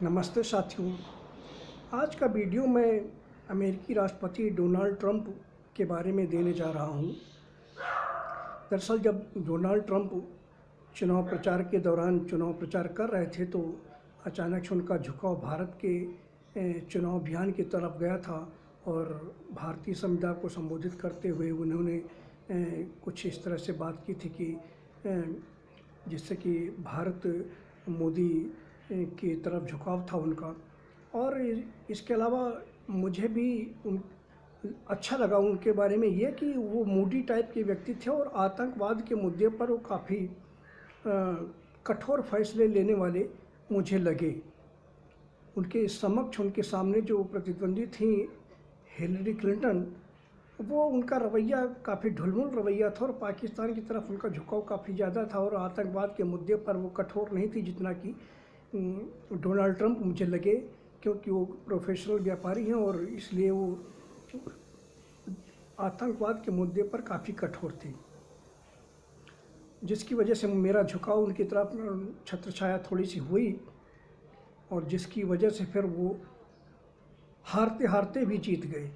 नमस्ते साथियों। आज का वीडियो मैं अमेरिकी राष्ट्रपति डोनाल्ड ट्रंप के बारे में देने जा रहा हूं। दरअसल जब डोनाल्ड ट्रंप चुनाव प्रचार के दौरान चुनाव प्रचार कर रहे थे तो अचानक से उनका झुकाव भारत के चुनाव अभियान की तरफ गया था और भारतीय समुदाय को संबोधित करते हुए उन्होंने कुछ इस तरह से बात की थी कि जिससे कि भारत मोदी की तरफ झुकाव था उनका। और इसके अलावा मुझे भी अच्छा लगा उनके बारे में ये कि वो मूडी टाइप के व्यक्ति थे और आतंकवाद के मुद्दे पर वो काफ़ी कठोर फैसले लेने वाले मुझे लगे। उनके समक्ष उनके सामने जो प्रतिद्वंदी थी हिलरी क्लिंटन, वो उनका रवैया काफ़ी ढुलमुल रवैया था और पाकिस्तान की तरफ उनका झुकाव काफ़ी ज़्यादा था और आतंकवाद के मुद्दे पर वो कठोर नहीं थी जितना कि डोनाल्ड ट्रंप मुझे लगे, क्योंकि वो प्रोफेशनल व्यापारी हैं और इसलिए वो आतंकवाद के मुद्दे पर काफ़ी कठोर थे, जिसकी वजह से मेरा झुकाव उनकी तरफ छत्रछाया थोड़ी सी हुई और जिसकी वजह से फिर वो हारते हारते भी जीत गए।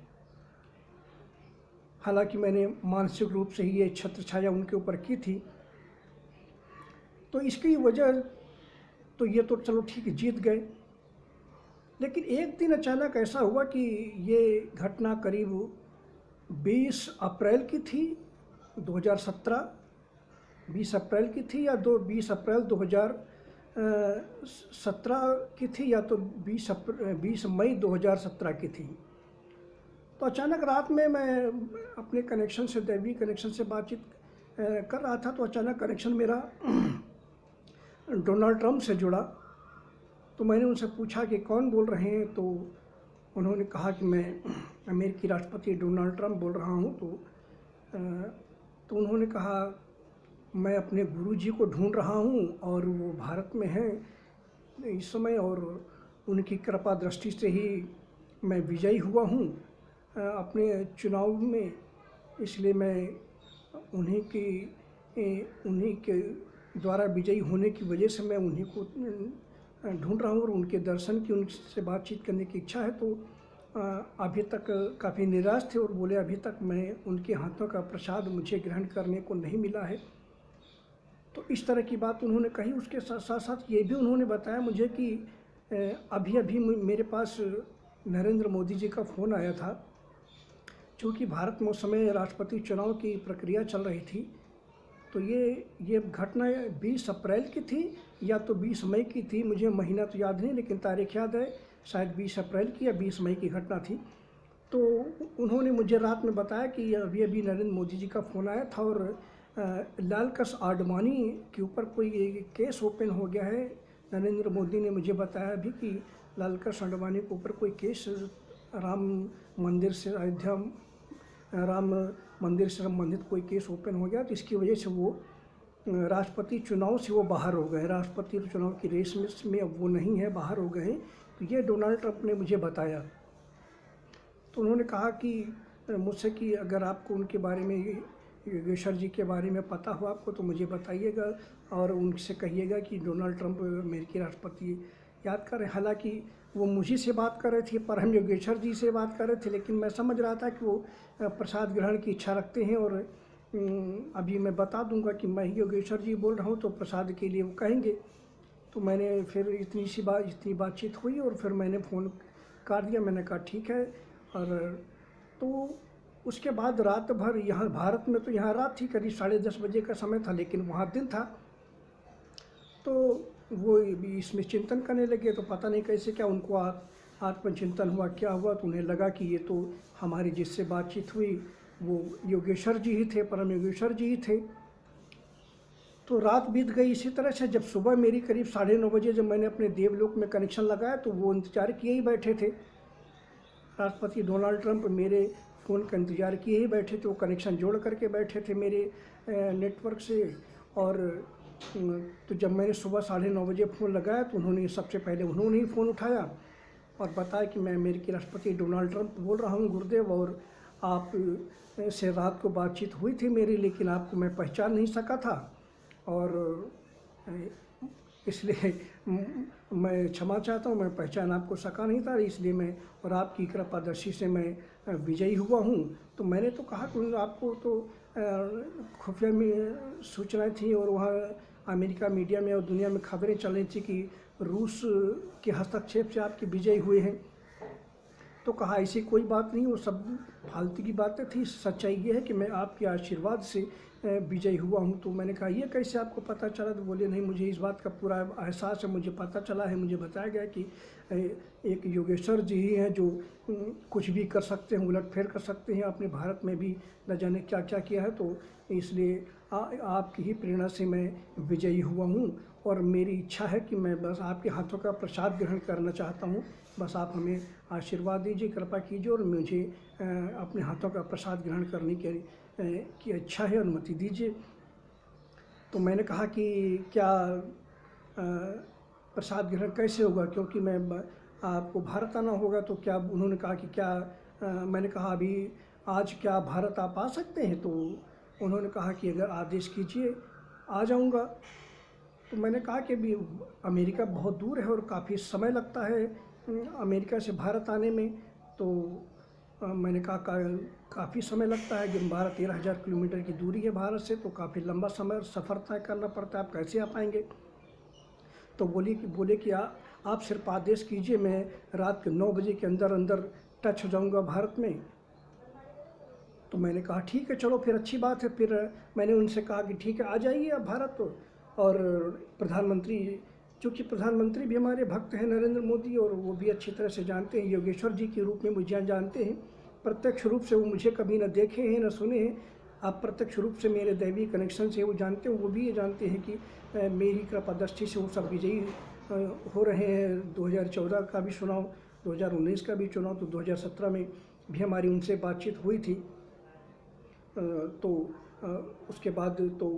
हालांकि मैंने मानसिक रूप से ही ये छत्रछाया उनके ऊपर की थी, तो इसकी वजह तो ये तो चलो ठीक है, जीत गए। लेकिन एक दिन अचानक ऐसा हुआ कि ये घटना करीब 20 अप्रैल की थी 2017, 20 अप्रैल की थी या 20 अप्रैल 2017 की थी या तो 20 मई 2017 की थी। तो अचानक रात में मैं अपने कनेक्शन से, दैवीय कनेक्शन से बातचीत कर रहा था तो अचानक कनेक्शन मेरा डोनाल्ड ट्रंप से जुड़ा। तो मैंने उनसे पूछा कि कौन बोल रहे हैं, तो उन्होंने कहा कि मैं अमेरिकी राष्ट्रपति डोनाल्ड ट्रंप बोल रहा हूं। तो उन्होंने कहा मैं अपने गुरुजी को ढूंढ रहा हूं और वो भारत में हैं इस समय और उनकी कृपा दृष्टि से ही मैं विजयी हुआ हूं अपने चुनाव में, इसलिए मैं उन्हीं के द्वारा विजयी होने की वजह से मैं उन्हीं को ढूंढ रहा हूँ और उनके दर्शन की, उनसे बातचीत करने की इच्छा है। तो अभी तक काफ़ी निराश थे और बोले अभी तक मैं उनके हाथों का प्रसाद मुझे ग्रहण करने को नहीं मिला है। तो इस तरह की बात उन्होंने कही। उसके साथ साथ ये भी उन्होंने बताया मुझे कि अभी अभी मेरे पास नरेंद्र मोदी जी का फ़ोन आया था, चूँकि भारत में उस समय राष्ट्रपति चुनाव की प्रक्रिया चल रही थी। तो ये घटना 20 अप्रैल की थी या तो 20 मई की थी, मुझे महीना तो याद नहीं लेकिन तारीख याद है, शायद 20 अप्रैल की या 20 मई की घटना थी। तो उन्होंने मुझे रात में बताया कि अभी अभी नरेंद्र मोदी जी का फ़ोन आया था और लालकृष्ण आडवाणी के ऊपर कोई केस ओपन हो गया है। नरेंद्र मोदी ने मुझे बताया अभी कि लालकृष्ण आडवाणी के ऊपर कोई केस राम मंदिर से संबंधित कोई केस ओपन हो गया, तो इसकी वजह से वो राष्ट्रपति चुनाव से वो बाहर हो गए, राष्ट्रपति चुनाव की रेस में अब वो नहीं है, बाहर हो गए हैं। तो ये डोनाल्ड ट्रंप ने मुझे बताया। तो उन्होंने कहा कि मुझसे कि अगर आपको उनके बारे में, योगेश्वर जी के बारे में पता हो आपको तो मुझे बताइएगा और उनसे कहिएगा कि डोनाल्ड ट्रंप अमेरिकी राष्ट्रपति याद करें। हालांकि वो मुझी से बात कर रहे थे, पर हम योगेश्वर जी से बात कर रहे थे, लेकिन मैं समझ रहा था कि वो प्रसाद ग्रहण की इच्छा रखते हैं और अभी मैं बता दूंगा कि मैं योगेश्वर जी बोल रहा हूँ तो प्रसाद के लिए वो कहेंगे। तो मैंने फिर इतनी बातचीत हुई और फिर मैंने फ़ोन काट दिया। मैंने कहा ठीक है। और तो उसके बाद रात भर यहाँ भारत में, तो यहाँ रात थी, करीब 10:30 बजे का समय था, लेकिन वहाँ दिन था। तो वो भी इसमें चिंतन करने लगे। तो पता नहीं कैसे क्या उनको आत्मचिंतन हुआ, क्या हुआ, तो उन्हें लगा कि ये तो हमारी जिससे बातचीत हुई वो योगेश्वर जी ही थे, परम योगेश्वर जी ही थे। तो रात बीत गई इसी तरह से। जब सुबह मेरी करीब 9:30 बजे जब मैंने अपने देवलोक में कनेक्शन लगाया तो वो इंतज़ार किए ही बैठे थे, राष्ट्रपति डोनाल्ड ट्रंप मेरे फ़ोन का इंतज़ार किए ही बैठे थे। वो कनेक्शन जोड़ करके बैठे थे मेरे नेटवर्क से। और तो जब मैंने सुबह 9:30 बजे फ़ोन लगाया तो सबसे पहले उन्होंने ही फ़ोन उठाया और बताया कि मैं अमेरिकी राष्ट्रपति डोनाल्ड ट्रंप बोल रहा हूँ गुरुदेव, और आप से रात को बातचीत हुई थी मेरी, लेकिन आपको मैं पहचान नहीं सका था और इसलिए मैं क्षमा चाहता हूँ, मैं पहचान आपको सका नहीं था, इसलिए मैं और आपकी कृपादृष्टि से मैं विजयी हुआ हूँ। तो मैंने तो कहा कि आपको तो खुफिया में सूचनाएं थी और वहाँ अमेरिका मीडिया में और दुनिया में खबरें चल रही थी कि रूस के हस्तक्षेप से आपकी विजयी हुए हैं। तो कहा ऐसी कोई बात नहीं, वो सब फालतू की बातें थी, सच्चाई ये है कि मैं आपके आशीर्वाद से विजयी हुआ हूँ। तो मैंने कहा ये कैसे आपको पता चला? तो बोले नहीं, मुझे इस बात का पूरा एहसास है, मुझे पता चला है, मुझे बताया गया कि एक योगेश्वर जी ही हैं जो कुछ भी कर सकते हैं, उलटफेर कर सकते हैं। अपने भारत में भी न जाने क्या क्या किया है, तो इसलिए आपकी ही प्रेरणा से मैं विजयी हुआ हूँ। और मेरी इच्छा है कि मैं बस आपके हाथों का प्रसाद ग्रहण करना चाहता हूँ। बस आप हमें आशीर्वाद दीजिए, कृपा कीजिए और मुझे अपने हाथों का प्रसाद ग्रहण करने की इच्छा है, अनुमति दीजिए। तो मैंने कहा कि क्या प्रसाद ग्रहण कैसे होगा, क्योंकि मैं आपको भारत आना होगा। तो क्या उन्होंने कहा कि क्या मैंने कहा अभी आज क्या भारत आप आ सकते हैं? तो उन्होंने कहा कि अगर आदेश कीजिए आ जाऊंगा। तो मैंने कहा कि अभी अमेरिका बहुत दूर है और काफ़ी समय लगता है अमेरिका से भारत आने में। तो मैंने कहा काफ़ी समय लगता है कि 12-13 हज़ार किलोमीटर की दूरी है भारत से, तो काफ़ी लंबा समय सफ़र तय करना पड़ता है, आप कैसे आ पाएंगे? तो बोले कि आप सिर्फ आदेश कीजिए, मैं रात के 9 बजे के अंदर अंदर टच हो जाऊंगा भारत में। तो मैंने कहा ठीक है, चलो फिर अच्छी बात है। फिर मैंने उनसे कहा कि ठीक है आ जाइए आप भारत। और प्रधानमंत्री, चूँकि प्रधानमंत्री भी हमारे भक्त हैं नरेंद्र मोदी, और वो भी अच्छी तरह से जानते हैं, योगेश्वर जी के रूप में मुझे जानते हैं प्रत्यक्ष रूप से। वो मुझे कभी न देखे हैं न सुने हैं, आप प्रत्यक्ष रूप से मेरे दैवीय कनेक्शन से वो जानते हैं। वो भी ये जानते हैं कि मेरी कृपादृष्टि से वो सब विजयी हो रहे हैं। 2014 का भी चुनाव, 2019 का भी चुनाव, तो 2017 में भी हमारी उनसे बातचीत हुई थी। तो उसके बाद तो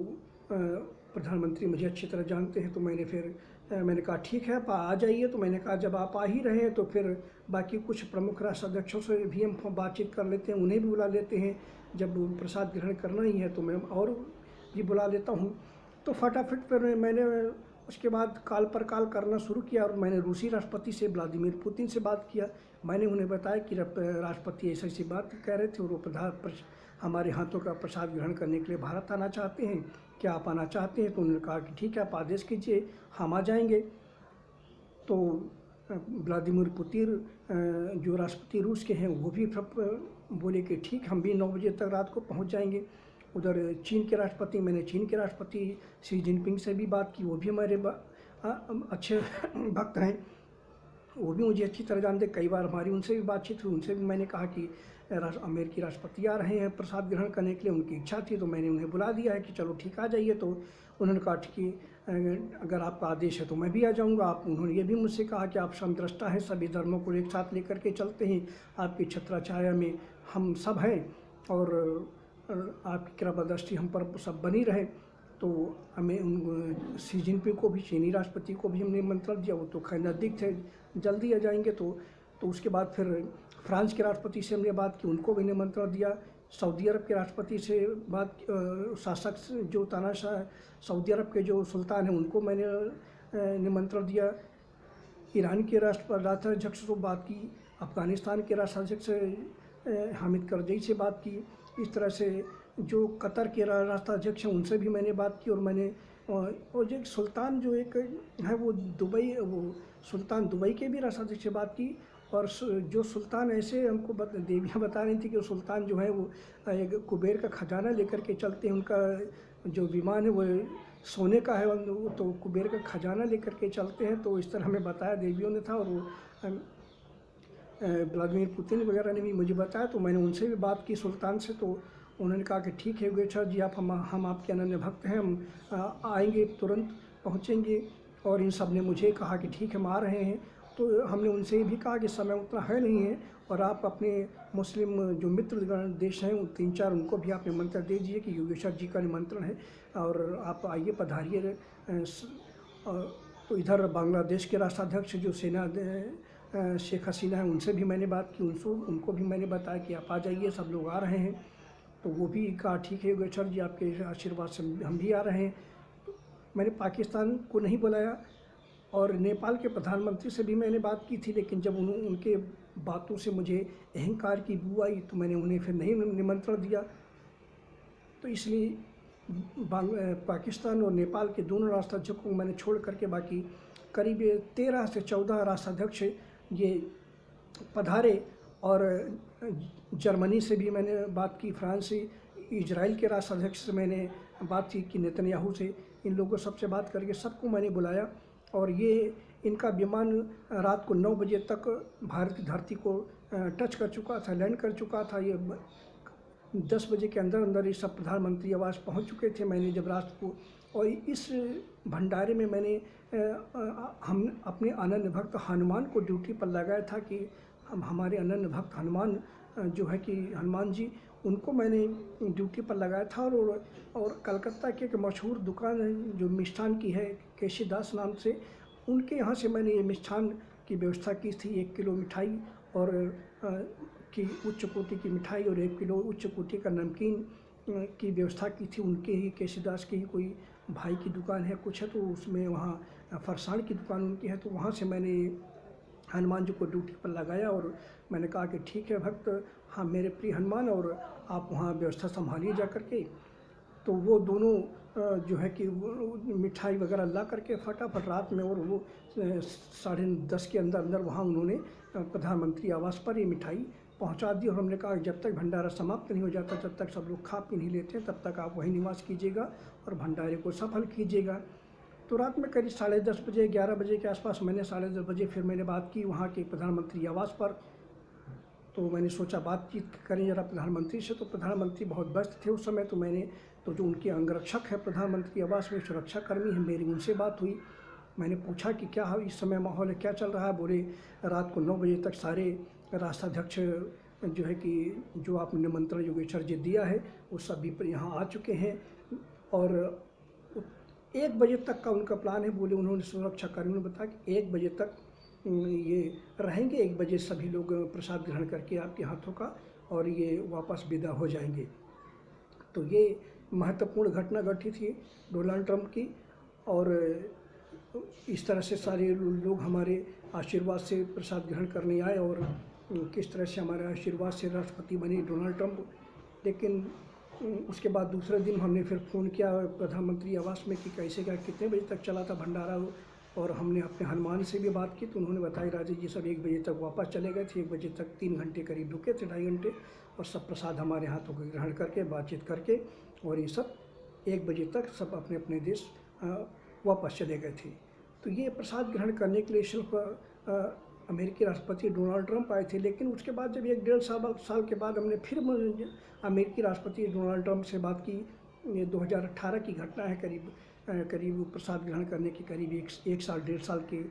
प्रधानमंत्री मुझे अच्छी तरह जानते हैं। तो मैंने कहा ठीक है आप आ जाइए। तो मैंने कहा जब आप आ ही रहे हैं तो फिर बाकी कुछ प्रमुख राष्ट्र अध्यक्षों से भी हम बातचीत कर लेते हैं, उन्हें भी बुला लेते हैं। जब प्रसाद ग्रहण करना ही है तो मैं और भी बुला लेता हूँ। तो फटाफट फिर मैंने उसके बाद काल पर काल करना शुरू किया और मैंने रूसी राष्ट्रपति से, व्लादिमीर पुतिन से बात किया। मैंने उन्हें बताया कि राष्ट्रपति ऐसी ऐसी बात कह रहे थे और वो हमारे हाथों का प्रसाद ग्रहण करने के लिए भारत आना चाहते हैं, क्या आप आना चाहते हैं? तो उन्होंने कहा कि ठीक है आप आदेश कीजिए, हम आ जाएंगे। तो व्लादिमीर पुतिन जो राष्ट्रपति रूस के हैं वो भी बोले कि ठीक, हम भी 9 बजे तक रात को पहुंच जाएंगे। उधर चीन के राष्ट्रपति, मैंने चीन के राष्ट्रपति शी जिनपिंग से भी बात की, वो भी हमारे अच्छे भक्त हैं, वो भी मुझे अच्छी तरह जानते। कई बार हमारी उनसे भी बातचीत हुई, उनसे भी मैंने कहा कि अमेरिकी राष्ट्रपति आ रहे हैं प्रसाद ग्रहण करने के लिए, उनकी इच्छा थी तो मैंने उन्हें बुला दिया है कि चलो ठीक आ जाइए। तो उन्होंने कहा कि अगर आपका आदेश है तो मैं भी आ जाऊंगा। उन्होंने ये भी मुझसे कहा कि आप समदृष्टा हैं, सभी धर्मों को एक साथ लेकर के चलते हैं, आपकी छत्रछाया में हम सब हैं और आपकी कृपादृष्टि हम पर सब बनी रहे। तो हमें शी जिनपिंग को भी, चीनी राष्ट्रपति को भी हमने निमंत्रण दिया, वो तो खैर नज़दीक थे, जल्दी आ जाएंगे। तो उसके बाद फिर फ्रांस के राष्ट्रपति से हमने बात की, उनको भी निमंत्रण दिया। सऊदी अरब के राष्ट्रपति से बात, शासक जो तानाशाह सऊदी अरब के जो सुल्तान हैं उनको मैंने निमंत्रण दिया। ईरान के राष्ट्राध्यक्ष से बात की, अफ़गानिस्तान के राष्ट्राध्यक्ष हामिद करज़ई से बात की। इस तरह से जो कतर के राष्ट्राध्यक्ष हैं उनसे भी मैंने बात की। और मैंने और जो सुल्तान जो एक है वो सुल्तान दुबई के भी राष्ट्राध्यक्ष से बात की। और जो सुल्तान ऐसे हमको देवियाँ बता रही थी कि सुल्तान जो है वो एक कुबेर का खजाना लेकर के चलते हैं, उनका जो विमान है वो सोने का है, तो कुबेर का खजाना लेकर के चलते हैं। तो इस तरह हमें बताया देवियों ने था, और वो व्लादिमीर पुतिन वगैरह ने भी मुझे बताया। तो मैंने उनसे भी बात की सुल्तान से। तो उन्होंने कहा कि ठीक है योगेश्वर जी, आप हम आपके अनन्य भक्त हैं, हम आएंगे, तुरंत पहुँचेंगे। और इन सब ने मुझे कहा कि ठीक है हम आ रहे हैं। तो हमने उनसे भी कहा कि समय उतना है नहीं है, और आप अपने मुस्लिम जो मित्र देश हैं 3-4 उनको भी आप निमंत्रण दे दीजिए कि योगेश्वर जी का निमंत्रण है और आप आइए, पधारिए। तो इधर बांग्लादेश के राष्ट्राध्यक्ष जो शेख हसीना है, उनसे भी मैंने बात की, उनको भी मैंने बताया कि आप आ जाइए, सब लोग आ रहे हैं। तो वो भी कहा ठीक है योगेश्वर जी, आपके आशीर्वाद से हम भी आ रहे हैं। मैंने पाकिस्तान को नहीं बुलाया और नेपाल के प्रधानमंत्री से भी मैंने बात की थी, लेकिन जब उनके बातों से मुझे अहंकार की बू आई तो मैंने उन्हें फिर नहीं निमंत्रण दिया। तो इसलिए पाकिस्तान और नेपाल के दोनों राष्ट्राध्यक्षों को मैंने छोड़ करके बाकी करीब 13 से 14 राष्ट्राध्यक्ष ये पधारे। और जर्मनी से भी मैंने बात की, फ्रांस से, इजराइल के राष्ट्राध्यक्ष से मैंने बात की कि नेतन्याहू से, इन लोगों सबसे बात करके सबको मैंने बुलाया। और ये इनका विमान रात को 9 बजे तक भारत की धरती को टच कर चुका था, लैंड कर चुका था। ये 10 बजे के अंदर अंदर ये सब प्रधानमंत्री आवास पहुंच चुके थे। मैंने जब रात को, और इस भंडारे में मैंने हम अपने अनन्य भक्त हनुमान को ड्यूटी पर लगाया था कि हमारे अनन्य भक्त हनुमान जो है कि हनुमान जी, उनको मैंने ड्यूटी पर लगाया था। और कलकत्ता की एक मशहूर दुकान है जो मिष्ठान की है, केशी दास नाम से, उनके यहाँ से मैंने ये मिष्ठान की व्यवस्था की थी। 1 किलो मिठाई और की उच्च कोटि की मिठाई और 1 किलो उच्च कोटि का नमकीन की व्यवस्था की थी। उनके ही केशीदास की ही कोई भाई की दुकान है कुछ है, तो उसमें वहाँ फरसाण की दुकान उनकी है, तो वहाँ से मैंने हनुमान जी को ड्यूटी पर लगाया। और मैंने कहा कि ठीक है भक्त, हाँ मेरे प्रिय हनुमान, और आप वहाँ व्यवस्था संभालिए जा कर के। तो वो दोनों जो है कि मिठाई वगैरह ला करके फटाफट रात में, और वो 10:30 के अंदर अंदर वहाँ उन्होंने प्रधानमंत्री आवास पर ये मिठाई पहुंचा दी। और हमने कहा जब तक भंडारा समाप्त नहीं हो जाता, जब तक सब लोग खा पी नहीं लेते, तब तक आप वहीं निवास कीजिएगा और भंडारे को सफल कीजिएगा। तो रात में करीब 10:30 बजे, 11 बजे के आसपास मैंने 10:30 बजे फिर मैंने बात की वहाँ के प्रधानमंत्री आवास पर। तो मैंने सोचा बातचीत करें ज़रा प्रधानमंत्री से। तो प्रधानमंत्री बहुत व्यस्त थे उस समय, तो मैंने जो उनके अंगरक्षक है प्रधानमंत्री आवास में, सुरक्षाकर्मी है, मेरी उनसे बात हुई। मैंने पूछा कि क्या इस समय माहौल है, क्या चल रहा है। बोले रात को 9 बजे तक सारे राष्ट्राध्यक्ष जो है कि जो आपने निमंत्रण योगेश्वर जी दिया है वो सभी यहाँ आ चुके हैं, और 1 बजे तक का उनका प्लान है। बोले उन्होंने सुरक्षाकर्मियों ने बताया कि 1 बजे तक ये रहेंगे, 1 बजे सभी लोग प्रसाद ग्रहण करके आपके हाथों का और ये वापस विदा हो जाएंगे। तो ये महत्वपूर्ण घटना घटी थी डोनाल्ड ट्रंप की। और इस तरह से सारे लोग हमारे आशीर्वाद से प्रसाद ग्रहण करने आए, और किस तरह से हमारे आशीर्वाद से राष्ट्रपति बने डोनाल्ड ट्रंप। लेकिन उसके बाद दूसरे दिन हमने फिर फ़ोन किया प्रधानमंत्री आवास में कि कैसे क्या, कितने बजे तक चला था भंडारा। और हमने अपने हनुमान से भी बात की, तो उन्होंने बताया राजा जी सब 1 बजे तक वापस चले गए थे। 1 बजे तक 3 घंटे करीब रुके थे, 2.5 घंटे, और सब प्रसाद हमारे हाथों को ग्रहण करके बातचीत करके, और ये सब 1 बजे तक सब अपने अपने देश वापस चले गए थे। तो ये प्रसाद ग्रहण करने के लिए सिर्फ अमेरिकी राष्ट्रपति डोनाल्ड ट्रंप आए थे। लेकिन उसके बाद जब 1-1.5 साल के बाद हमने फिर अमेरिकी राष्ट्रपति डोनाल्ड ट्रंप से बात की। ये 2018 की घटना है, करीब प्रसाद ग्रहण करने के करीब 1 साल 1.5 साल के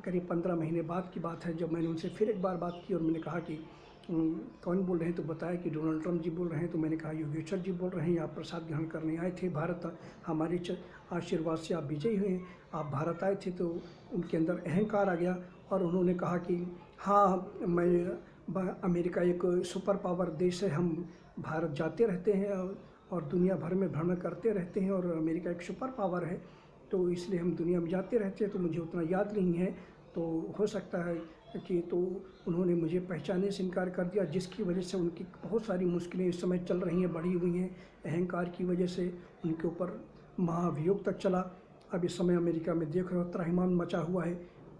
करीब 15 महीने बाद की बात है, जब मैंने उनसे फिर एक बार बात की। और मैंने कहा कि कौन बोल रहे हैं, तो बताया कि डोनाल्ड ट्रंप जी बोल रहे हैं। तो मैंने कहा योगेश्वर जी बोल रहे हैं, आप प्रसाद ग्रहण करने आए थे भारत, हमारे आशीर्वाद से आप विजयी हुए, आप भारत आए थे। तो उनके अंदर अहंकार आ गया, और उन्होंने कहा कि हाँ अमेरिका एक सुपर पावर देश है, हम भारत जाते रहते हैं और दुनिया भर में भ्रमण करते रहते हैं, और अमेरिका एक सुपर पावर है, तो इसलिए हम दुनिया में जाते रहते हैं। तो मुझे उतना याद नहीं है, तो हो सकता है कि, तो उन्होंने मुझे पहचानने से इनकार कर दिया, जिसकी वजह से उनकी बहुत सारी मुश्किलें इस समय चल रही हैं, बढ़ी हुई हैं। अहंकार की वजह से उनके ऊपर महाभियोग तक चला। अब इस समय अमेरिका में देख रहे हो त्राहिमाम मचा हुआ है।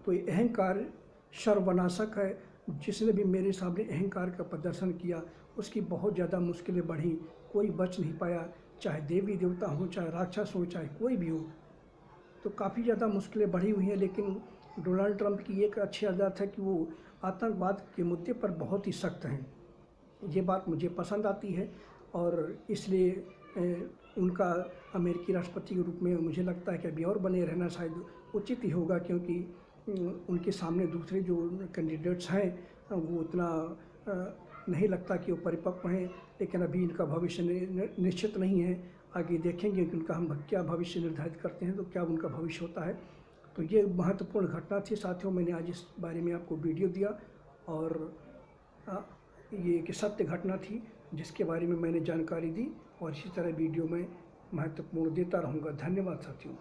तो ये अहंकार सर्वनाशक है। जिसने भी मेरे सामने अहंकार का प्रदर्शन किया उसकी बहुत ज़्यादा मुश्किलें बढ़ी, कोई बच नहीं पाया, चाहे देवी देवता हो, चाहे राक्षस हो, चाहे कोई भी हो। तो काफ़ी ज़्यादा मुश्किलें बढ़ी हुई हैं। लेकिन डोनाल्ड ट्रंप की एक अच्छी आदत है कि वो आतंकवाद के मुद्दे पर बहुत ही सख्त हैं। ये बात मुझे पसंद आती है, और इसलिए उनका अमेरिकी राष्ट्रपति के रूप में मुझे लगता है कि अभी और बने रहना शायद उचित ही होगा, क्योंकि उनके सामने दूसरे जो कैंडिडेट्स हैं वो उतना नहीं लगता कि वो परिपक्व हैं। लेकिन अभी इनका भविष्य निश्चित नहीं है, आगे देखेंगे कि उनका हम क्या भविष्य निर्धारित करते हैं, तो क्या उनका भविष्य होता है। तो ये महत्वपूर्ण घटना थी साथियों, मैंने आज इस बारे में आपको वीडियो दिया, और ये एक सत्य घटना थी जिसके बारे में मैंने जानकारी दी, और इसी तरह वीडियो में महत्वपूर्ण देता रहूँगा। धन्यवाद साथियों।